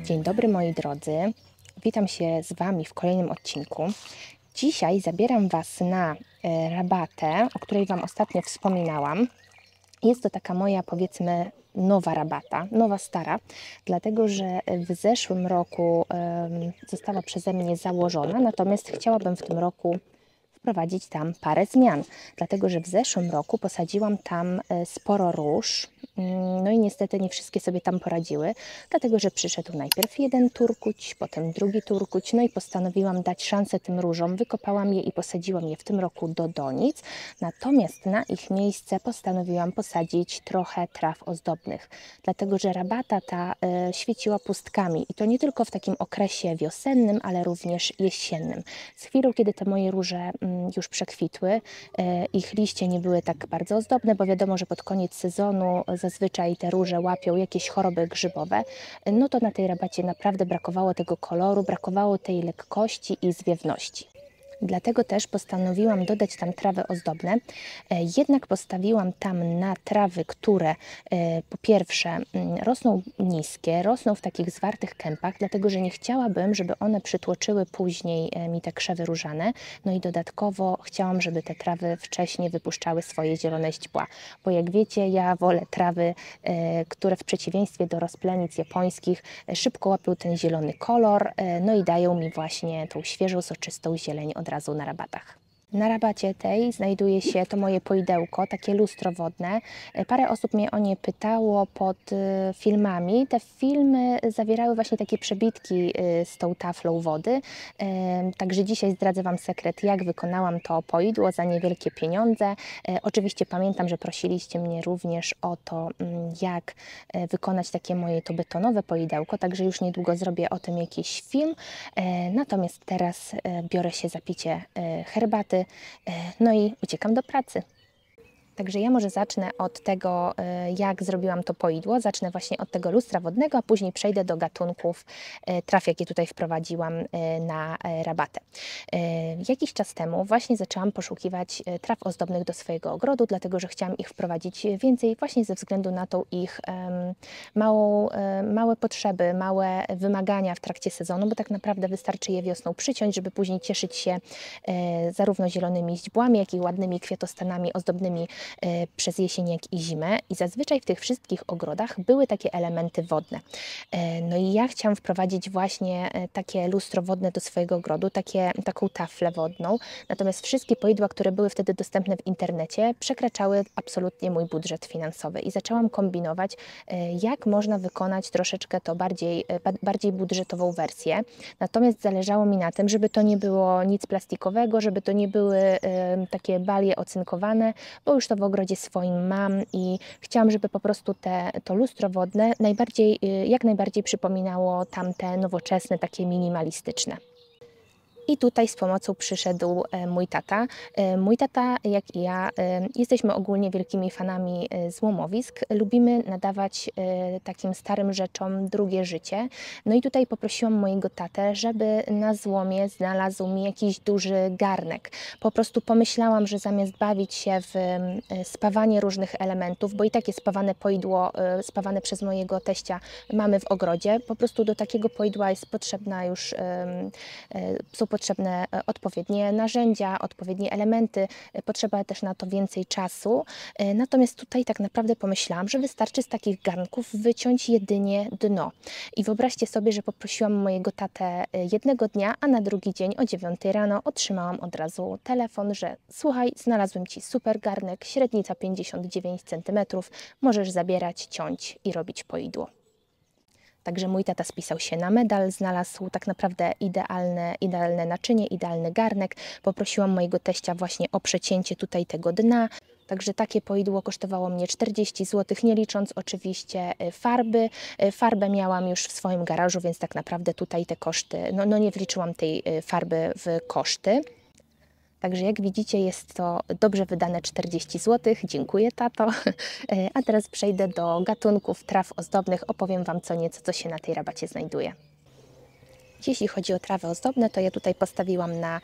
Dzień dobry moi drodzy, witam się z Wami w kolejnym odcinku. Dzisiaj zabieram Was na rabatę, o której Wam ostatnio wspominałam. Jest to taka moja, powiedzmy, nowa rabata, nowa stara, dlatego że w zeszłym roku została przeze mnie założona, natomiast chciałabym w tym roku wprowadzić tam parę zmian, dlatego że w zeszłym roku posadziłam tam sporo róż, no i niestety nie wszystkie sobie tam poradziły, dlatego że przyszedł najpierw jeden turkuć, potem drugi turkuć, no i postanowiłam dać szansę tym różom, wykopałam je i posadziłam je w tym roku do donic, natomiast na ich miejsce postanowiłam posadzić trochę traw ozdobnych, dlatego że rabata ta świeciła pustkami i to nie tylko w takim okresie wiosennym, ale również jesiennym. Z chwilą, kiedy te moje róże już przekwitły, ich liście nie były tak bardzo ozdobne, bo wiadomo, że pod koniec sezonu zazwyczaj te róże łapią jakieś choroby grzybowe, no to na tej rabacie naprawdę brakowało tego koloru, brakowało tej lekkości i zwiewności. Dlatego też postanowiłam dodać tam trawy ozdobne, jednak postawiłam tam na trawy, które po pierwsze rosną niskie, rosną w takich zwartych kępach, dlatego że nie chciałabym, żeby one przytłoczyły później mi te krzewy różane, no i dodatkowo chciałam, żeby te trawy wcześniej wypuszczały swoje zielone źdźbła, bo jak wiecie, ja wolę trawy, które w przeciwieństwie do rozplenic japońskich szybko łapią ten zielony kolor, no i dają mi właśnie tą świeżą, soczystą zieleń od razu na rabatach. Na rabacie tej znajduje się to moje poidełko, takie lustro wodne. Parę osób mnie o nie pytało pod filmami. Te filmy zawierały właśnie takie przebitki z tą taflą wody. Także dzisiaj zdradzę Wam sekret, jak wykonałam to poidło za niewielkie pieniądze. Oczywiście pamiętam, że prosiliście mnie również o to, jak wykonać takie moje to betonowe poidełko, także już niedługo zrobię o tym jakiś film. Natomiast teraz biorę się za picie herbaty, no i uciekam do pracy. Także ja może zacznę od tego, jak zrobiłam to poidło. Zacznę właśnie od tego lustra wodnego, a później przejdę do gatunków traw, jakie tutaj wprowadziłam na rabatę. Jakiś czas temu właśnie zaczęłam poszukiwać traw ozdobnych do swojego ogrodu, dlatego że chciałam ich wprowadzić więcej właśnie ze względu na tą ich małe potrzeby, małe wymagania w trakcie sezonu, bo tak naprawdę wystarczy je wiosną przyciąć, żeby później cieszyć się zarówno zielonymi źdźbłami, jak i ładnymi kwiatostanami ozdobnymi przez jesień, jak i zimę, i zazwyczaj w tych wszystkich ogrodach były takie elementy wodne. No i ja chciałam wprowadzić właśnie takie lustro wodne do swojego ogrodu, taką taflę wodną, natomiast wszystkie poidła, które były wtedy dostępne w internecie, przekraczały absolutnie mój budżet finansowy i zaczęłam kombinować, jak można wykonać troszeczkę to bardziej budżetową wersję. Natomiast zależało mi na tym, żeby to nie było nic plastikowego, żeby to nie były takie balie ocynkowane, bo już to w ogrodzie swoim mam i chciałam, żeby po prostu to lustro wodne jak najbardziej przypominało tamte nowoczesne, takie minimalistyczne. I tutaj z pomocą przyszedł mój tata. Mój tata, jak i ja, jesteśmy ogólnie wielkimi fanami złomowisk. Lubimy nadawać takim starym rzeczom drugie życie. No i tutaj poprosiłam mojego tatę, żeby na złomie znalazł mi jakiś duży garnek. Po prostu pomyślałam, że zamiast bawić się w spawanie różnych elementów, bo i takie spawane poidło, spawane przez mojego teścia mamy w ogrodzie, po prostu do takiego poidła jest potrzebna już, są potrzebne odpowiednie narzędzia, odpowiednie elementy, potrzeba też na to więcej czasu. Natomiast tutaj tak naprawdę pomyślałam, że wystarczy z takich garnków wyciąć jedynie dno. I wyobraźcie sobie, że poprosiłam mojego tatę jednego dnia, a na drugi dzień o 9 rano otrzymałam od razu telefon, że słuchaj, znalazłem Ci super garnek, średnica 59 cm, możesz zabierać, ciąć i robić poidło. Także mój tata spisał się na medal, znalazł tak naprawdę idealne naczynie, idealny garnek. Poprosiłam mojego teścia właśnie o przecięcie tutaj tego dna. Także takie poidło kosztowało mnie 40 zł, nie licząc oczywiście farby. Farbę miałam już w swoim garażu, więc tak naprawdę tutaj te koszty, no nie wliczyłam tej farby w koszty. Także jak widzicie, jest to dobrze wydane 40 zł. Dziękuję, tato. A teraz przejdę do gatunków traw ozdobnych. Opowiem Wam co nieco, co się na tej rabacie znajduje. Jeśli chodzi o trawy ozdobne, to ja tutaj postawiłam na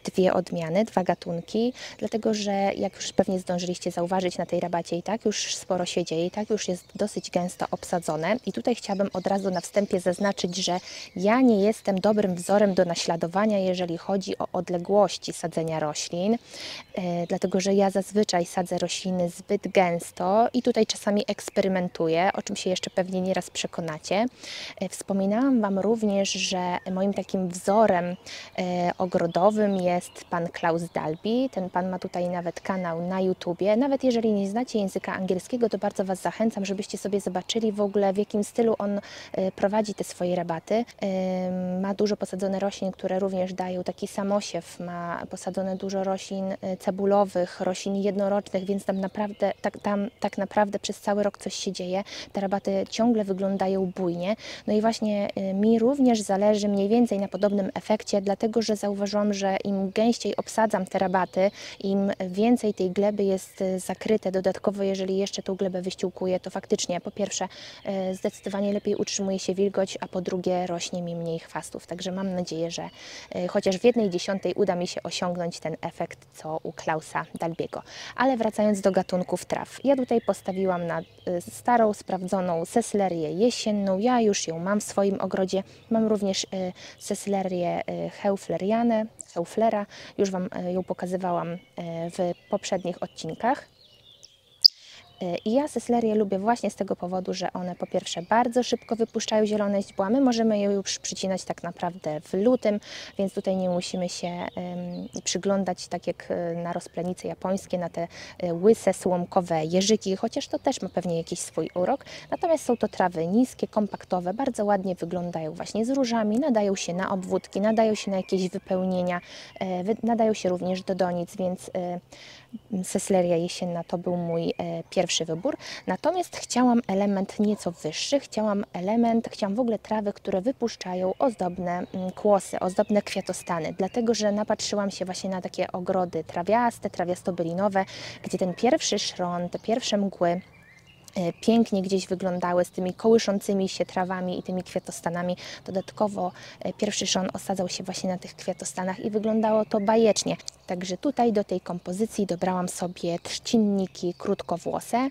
dwie odmiany, dwa gatunki, dlatego że jak już pewnie zdążyliście zauważyć na tej rabacie, i tak już sporo się dzieje, i tak już jest dosyć gęsto obsadzone. I tutaj chciałabym od razu na wstępie zaznaczyć, że ja nie jestem dobrym wzorem do naśladowania, jeżeli chodzi o odległości sadzenia roślin, dlatego że ja zazwyczaj sadzę rośliny zbyt gęsto i tutaj czasami eksperymentuję, o czym się jeszcze pewnie nieraz przekonacie. Wspominałam Wam również, że moim takim wzorem ogrodowym jest pan Klaus Dalby. Ten pan ma tutaj nawet kanał na YouTubie. Nawet jeżeli nie znacie języka angielskiego, to bardzo Was zachęcam, żebyście sobie zobaczyli w ogóle, w jakim stylu on prowadzi te swoje rabaty. Ma dużo posadzone roślin, które również dają taki samosiew. Ma posadzone dużo roślin cebulowych, roślin jednorocznych, więc tam tak naprawdę przez cały rok coś się dzieje. Te rabaty ciągle wyglądają bujnie. No i właśnie mi również zależy mniej więcej na podobnym efekcie, dlatego że zauważyłam, że im gęściej obsadzam te rabaty, im więcej tej gleby jest zakryte, dodatkowo jeżeli jeszcze tą glebę wyściółkuję, to faktycznie po pierwsze zdecydowanie lepiej utrzymuje się wilgoć, a po drugie rośnie mi mniej chwastów. Także mam nadzieję, że chociaż w 1/10 uda mi się osiągnąć ten efekt, co u Klausa Dalbiego. Ale wracając do gatunków traw. Ja tutaj postawiłam na starą, sprawdzoną seslerię jesienną. Ja już ją mam w swoim ogrodzie. Mam również seslerię Heuflera. Już Wam ją pokazywałam w poprzednich odcinkach. I ja seslerię lubię właśnie z tego powodu, że one po pierwsze bardzo szybko wypuszczają zielone źdźbła. My możemy je już przycinać tak naprawdę w lutym, więc tutaj nie musimy się przyglądać tak jak na rozplenice japońskie, na te łyse, słomkowe jeżyki, chociaż to też ma pewnie jakiś swój urok. Natomiast są to trawy niskie, kompaktowe, bardzo ładnie wyglądają właśnie z różami, nadają się na obwódki, nadają się na jakieś wypełnienia, nadają się również do donic, więc sesleria jesienna to był mój pierwszy wybór. Natomiast chciałam element nieco wyższy, chciałam w ogóle trawy, które wypuszczają ozdobne kłosy, ozdobne kwiatostany, dlatego że napatrzyłam się właśnie na takie ogrody trawiaste, trawiasto-bylinowe, gdzie ten pierwszy szron, te pierwsze mgły pięknie gdzieś wyglądały z tymi kołyszącymi się trawami i tymi kwiatostanami. Dodatkowo pierwszy szron osadzał się właśnie na tych kwiatostanach i wyglądało to bajecznie. Także tutaj do tej kompozycji dobrałam sobie trzcinniki krótkowłose.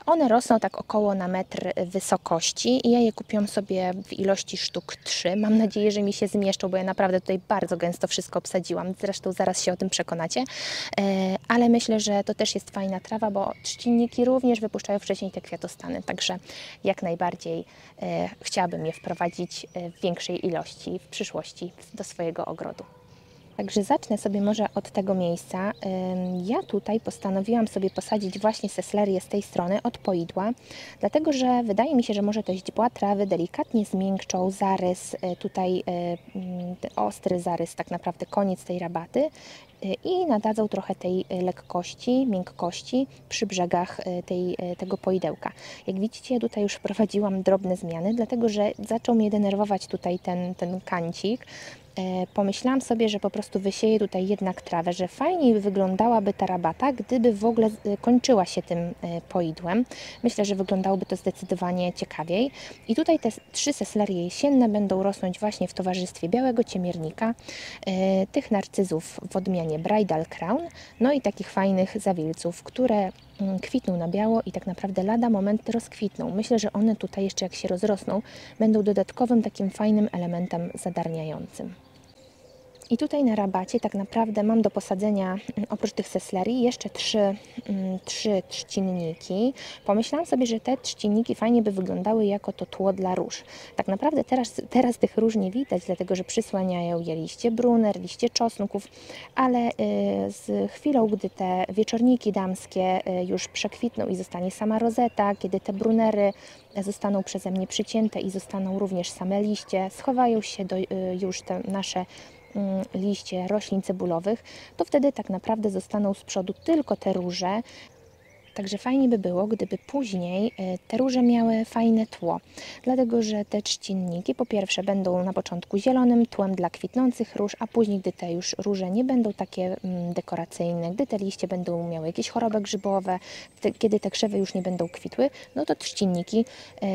One rosną tak około na metr wysokości i ja je kupiłam sobie w ilości sztuk 3. Mam nadzieję, że mi się zmieszczą, bo ja naprawdę tutaj bardzo gęsto wszystko obsadziłam. Zresztą zaraz się o tym przekonacie. Ale myślę, że to też jest fajna trawa, bo trzcinniki również wypuszczają wcześniej te kwiatostany. Także jak najbardziej chciałabym je wprowadzić w większej ilości w przyszłości do swojego ogrodu. Także zacznę sobie może od tego miejsca. Ja tutaj postanowiłam sobie posadzić właśnie seslerię z tej strony od poidła, dlatego że wydaje mi się, że może te źdźbła trawy delikatnie zmiękczą zarys, tutaj ostry zarys, tak naprawdę koniec tej rabaty i nadadzą trochę tej lekkości, miękkości przy brzegach tego poidełka. Jak widzicie, ja tutaj już wprowadziłam drobne zmiany, dlatego że zaczął mnie denerwować tutaj ten kancik. Pomyślałam sobie, że po prostu wysieję tutaj jednak trawę, że fajniej wyglądałaby ta rabata, gdyby w ogóle kończyła się tym poidłem. Myślę, że wyglądałoby to zdecydowanie ciekawiej. I tutaj te 3 seslerie jesienne będą rosnąć właśnie w towarzystwie białego ciemiernika, tych narcyzów w odmianie Bridal Crown, no i takich fajnych zawilców, które kwitną na biało i tak naprawdę lada moment rozkwitną. Myślę, że one tutaj jeszcze jak się rozrosną, będą dodatkowym takim fajnym elementem zadarniającym. I tutaj na rabacie tak naprawdę mam do posadzenia oprócz tych seslerii jeszcze 3 trzcinniki. Pomyślałam sobie, że te trzcinniki fajnie by wyglądały jako to tło dla róż. Tak naprawdę teraz tych róż nie widać, dlatego że przysłaniają je liście brunner, liście czosnków, ale z chwilą, gdy te wieczorniki damskie już przekwitną i zostanie sama rozeta, kiedy te brunery zostaną przeze mnie przycięte i zostaną również same liście, schowają się już te nasze liście roślin cebulowych, to wtedy tak naprawdę zostaną z przodu tylko te róże. Także fajnie by było, gdyby później te róże miały fajne tło, dlatego że te trzcinniki po pierwsze będą na początku zielonym tłem dla kwitnących róż, a później, gdy te już róże nie będą takie dekoracyjne, gdy te liście będą miały jakieś choroby grzybowe, kiedy te krzewy już nie będą kwitły, no to trzcinniki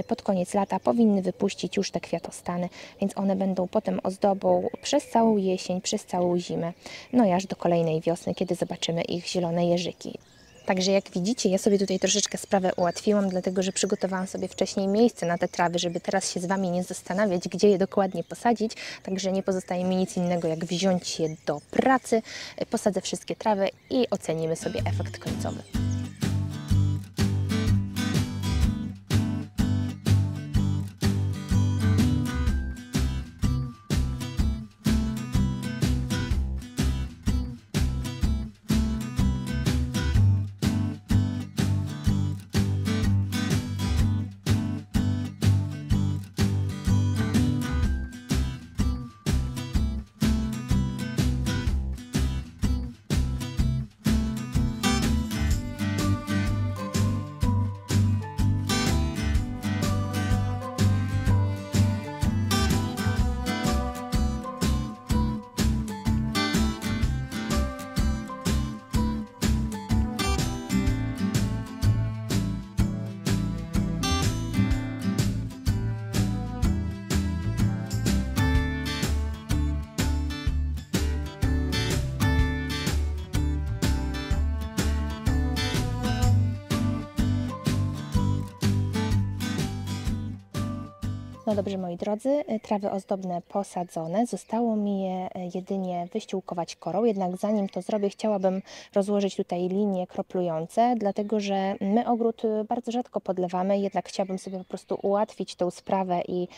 pod koniec lata powinny wypuścić już te kwiatostany, więc one będą potem ozdobą przez całą jesień, przez całą zimę, no i aż do kolejnej wiosny, kiedy zobaczymy ich zielone jeżyki. Także jak widzicie, ja sobie tutaj troszeczkę sprawę ułatwiłam, dlatego że przygotowałam sobie wcześniej miejsce na te trawy, żeby teraz się z Wami nie zastanawiać, gdzie je dokładnie posadzić. Także nie pozostaje mi nic innego, jak wziąć je do pracy. Posadzę wszystkie trawy i ocenimy sobie efekt końcowy. No dobrze, moi drodzy, trawy ozdobne posadzone. Zostało mi je jedynie wyściółkować korą, jednak zanim to zrobię, chciałabym rozłożyć tutaj linie kroplujące, dlatego że my ogród bardzo rzadko podlewamy, jednak chciałabym sobie po prostu ułatwić tą sprawę i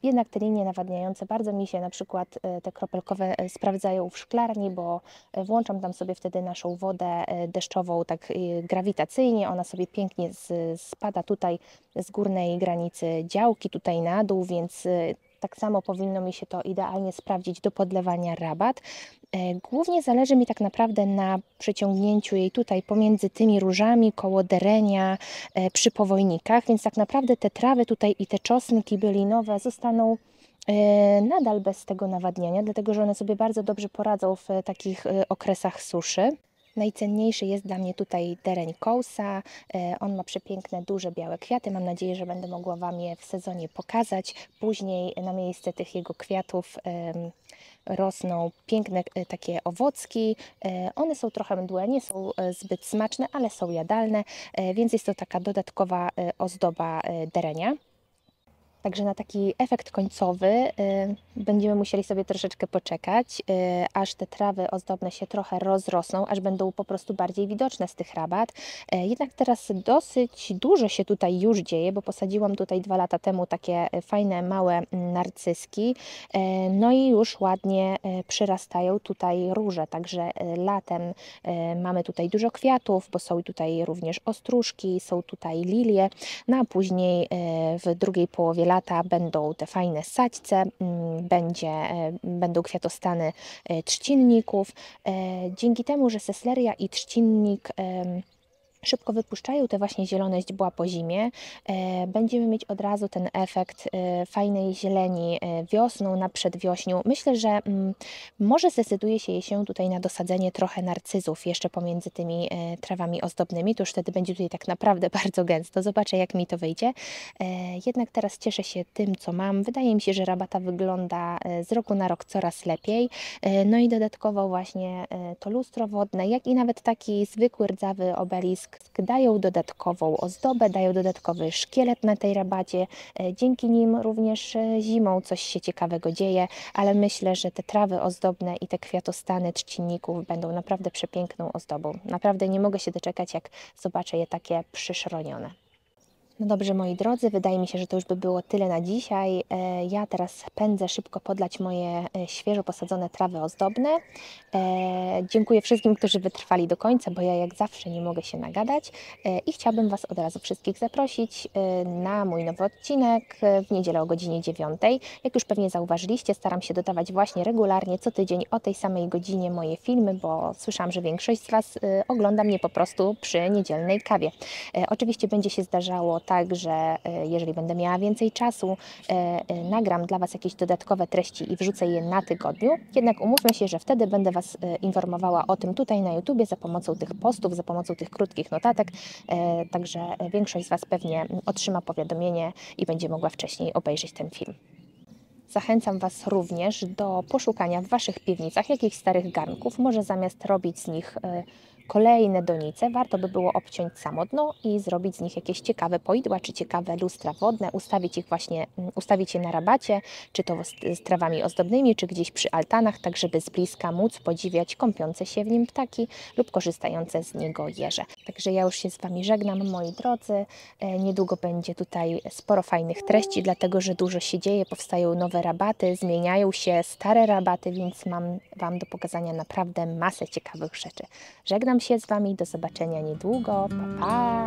jednak te linie nawadniające bardzo mi się na przykład te kropelkowe sprawdzają w szklarni, bo włączam tam sobie wtedy naszą wodę deszczową tak grawitacyjnie, ona sobie pięknie spada tutaj z górnej granicy działki, tutaj na dół, więc tak samo powinno mi się to idealnie sprawdzić do podlewania rabat. Głównie zależy mi tak naprawdę na przeciągnięciu jej tutaj pomiędzy tymi różami, koło derenia, przy powojnikach, więc tak naprawdę te trawy tutaj i te czosnki bylinowe zostaną nadal bez tego nawadniania, dlatego że one sobie bardzo dobrze poradzą w takich okresach suszy. Najcenniejszy jest dla mnie tutaj dereń Kousa. On ma przepiękne, duże, białe kwiaty. Mam nadzieję, że będę mogła Wam je w sezonie pokazać. Później na miejsce tych jego kwiatów rosną piękne takie owocki. One są trochę mdłe, nie są zbyt smaczne, ale są jadalne, więc jest to taka dodatkowa ozdoba derenia. Także na taki efekt końcowy będziemy musieli sobie troszeczkę poczekać, aż te trawy ozdobne się trochę rozrosną, aż będą po prostu bardziej widoczne z tych rabat. Jednak teraz dosyć dużo się tutaj już dzieje, bo posadziłam tutaj 2 lata temu takie fajne, małe narcyski, no i już ładnie przyrastają tutaj róże, także latem mamy tutaj dużo kwiatów, bo są tutaj również ostróżki, są tutaj lilie, no a później w drugiej połowie lata będą te fajne sadźce, będą kwiatostany trzcinników. Dzięki temu, że sesleria i trzcinnik szybko wypuszczają te właśnie zielone źdźbła po zimie, będziemy mieć od razu ten efekt fajnej zieleni wiosną, na przedwiośniu. Myślę, że może zdecyduje się tutaj na dosadzenie trochę narcyzów jeszcze pomiędzy tymi trawami ozdobnymi, to już wtedy będzie tutaj tak naprawdę bardzo gęsto. Zobaczę, jak mi to wyjdzie. Jednak teraz cieszę się tym, co mam. Wydaje mi się, że rabata wygląda z roku na rok coraz lepiej. No i dodatkowo właśnie to lustro wodne, jak i nawet taki zwykły rdzawy obelisk dają dodatkową ozdobę, dają dodatkowy szkielet na tej rabacie. Dzięki nim również zimą coś się ciekawego dzieje, ale myślę, że te trawy ozdobne i te kwiatostany trzcinników będą naprawdę przepiękną ozdobą. Naprawdę nie mogę się doczekać, jak zobaczę je takie przyszronione. No dobrze, moi drodzy, wydaje mi się, że to już by było tyle na dzisiaj. Ja teraz pędzę szybko podlać moje świeżo posadzone trawy ozdobne. Dziękuję wszystkim, którzy wytrwali do końca, bo ja jak zawsze nie mogę się nagadać. I chciałabym Was od razu wszystkich zaprosić na mój nowy odcinek w niedzielę o godzinie 9. Jak już pewnie zauważyliście, staram się dodawać właśnie regularnie co tydzień o tej samej godzinie moje filmy, bo słyszałam, że większość z Was ogląda mnie po prostu przy niedzielnej kawie. Oczywiście będzie się zdarzało tak, że jeżeli będę miała więcej czasu, nagram dla Was jakieś dodatkowe treści i wrzucę je na tygodniu. Jednak umówmy się, że wtedy będę Was informowała o tym tutaj na YouTubie za pomocą tych postów, za pomocą tych krótkich notatek. Także większość z Was pewnie otrzyma powiadomienie i będzie mogła wcześniej obejrzeć ten film. Zachęcam Was również do poszukania w Waszych piwnicach jakichś starych garnków. Może zamiast robić z nich kolejne donice, warto by było obciąć samo dno i zrobić z nich jakieś ciekawe poidła, czy ciekawe lustra wodne, ustawić je na rabacie, czy to z trawami ozdobnymi, czy gdzieś przy altanach, tak żeby z bliska móc podziwiać kąpiące się w nim ptaki lub korzystające z niego jeże. Także ja już się z Wami żegnam, moi drodzy. Niedługo będzie tutaj sporo fajnych treści, dlatego że dużo się dzieje, powstają nowe rabaty, zmieniają się stare rabaty, więc mam Wam do pokazania naprawdę masę ciekawych rzeczy. Żegnam się z Wami, do zobaczenia niedługo, pa pa!